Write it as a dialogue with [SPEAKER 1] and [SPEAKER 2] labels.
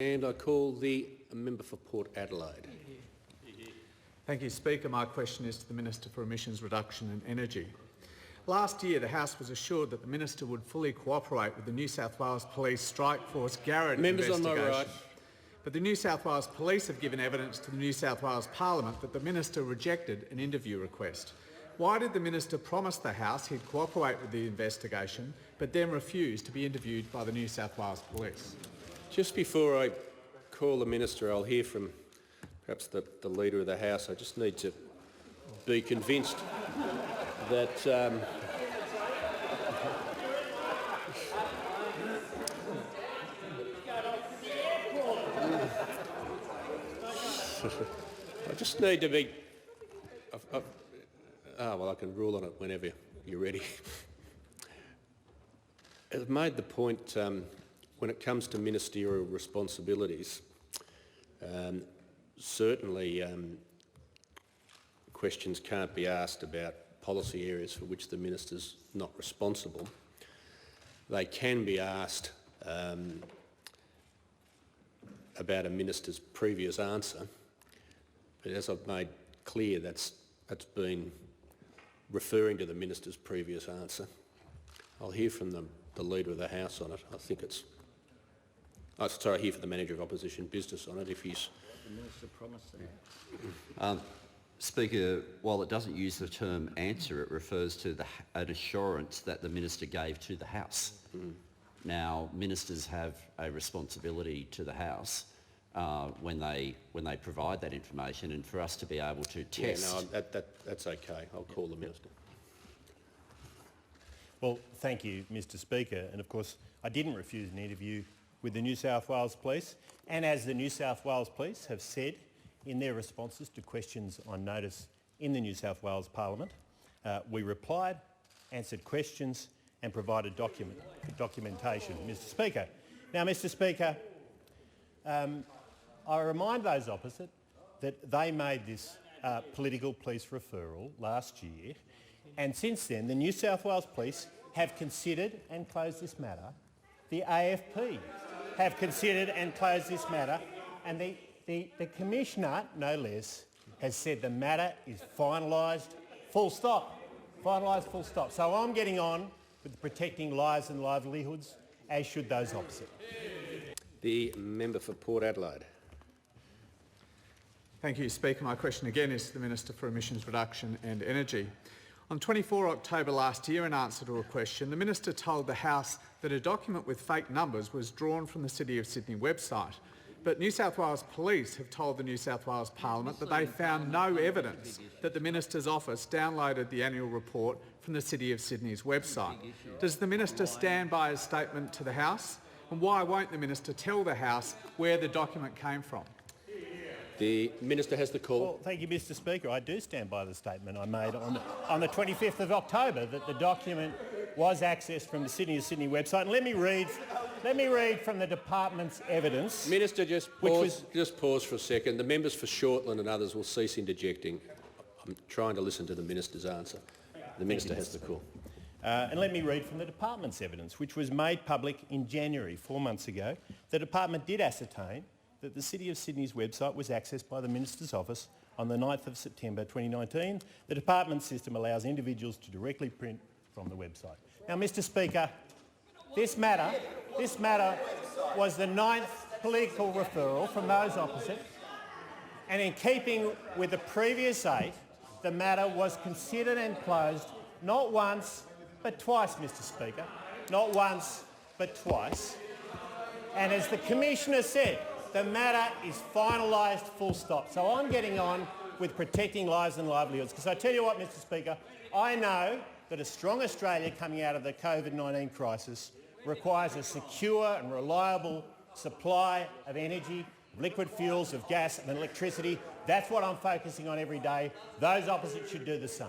[SPEAKER 1] And I call the member for Port Adelaide.
[SPEAKER 2] Thank you, Speaker. My question is to the Minister for Emissions Reduction and Energy. Last year, the House was assured that the Minister would fully cooperate with the New South Wales Police Strike Force Garrett investigation.
[SPEAKER 1] Members on my right.
[SPEAKER 2] But the New South Wales Police have given evidence to the New South Wales Parliament that the Minister rejected an interview request. Why did the Minister promise the House he'd cooperate with the investigation, but then refuse to be interviewed by the New South Wales Police?
[SPEAKER 1] Just before I call the Minister, I'll hear from perhaps the Leader of the House. I just need to be convinced that I just need to be... well, I can rule on it whenever you're ready. I've made the point when it comes to ministerial responsibilities, certainly questions can't be asked about policy areas for which the minister's not responsible. They can be asked about a minister's previous answer, but as I've made clear, that's been referring to the minister's previous answer. I'll hear from the Leader of the House on it. I think it's... I hear from the Manager of Opposition Business on it if he's...
[SPEAKER 3] The Minister promised that. Speaker, while it doesn't use the term answer, it refers to an assurance that the Minister gave to the House. Now, ministers have a responsibility to the House when they provide that information, and for us to be able to test...
[SPEAKER 1] Yeah, no, that's okay. I'll call the Minister.
[SPEAKER 4] Well, thank you, Mr Speaker. And of course, I didn't refuse an interview with the New South Wales Police, and as the New South Wales Police have said in their responses to questions on notice in the New South Wales Parliament, we replied, answered questions and provided documentation, Mr Speaker. Now, Mr Speaker, I remind those opposite that they made this political police referral last year, and since then the New South Wales Police have considered and closed this matter. The AFP have considered and closed this matter, and the Commissioner, no less, has said the matter is finalised, full stop. Finalised, full stop. So I'm getting on with protecting lives and livelihoods, as should those opposite.
[SPEAKER 1] The member for Port Adelaide.
[SPEAKER 2] Thank you, Speaker. My question again is to the Minister for Emissions Reduction and Energy. On 24 October last year, in answer to a question, the Minister told the House that a document with fake numbers was drawn from the City of Sydney website. But New South Wales Police have told the New South Wales Parliament that they found no evidence that the Minister's office downloaded the annual report from the City of Sydney's website. Does the Minister stand by his statement to the House? And why won't the Minister tell the House where the document came from?
[SPEAKER 1] The Minister has the call.
[SPEAKER 4] Well, thank you, Mr Speaker. I do stand by the statement I made on the 25th of October that the document was accessed from the City of Sydney website. And let me read from the department's evidence.
[SPEAKER 1] Minister, just pause for a second. The members for Shortland and others will cease interjecting. I'm trying to listen to the Minister's answer. The Minister has the call.
[SPEAKER 4] And let me read from the department's evidence, which was made public in January, 4 months ago. The department did ascertain that the City of Sydney's website was accessed by the Minister's office on the 9th of September 2019. The department system allows individuals to directly print from the website. Now, Mr Speaker, this matter was the 9th political referral from those opposite, and in keeping with the previous 8, the matter was considered and closed not once but twice, Mr Speaker. Not once but twice. And as the Commissioner said, the matter is finalised, full stop. So I'm getting on with protecting lives and livelihoods, because I tell you what, Mr Speaker, I know that a strong Australia coming out of the COVID-19 crisis requires a secure and reliable supply of energy, liquid fuels, of gas and electricity. That's what I'm focusing on every day. Those opposite should do the same.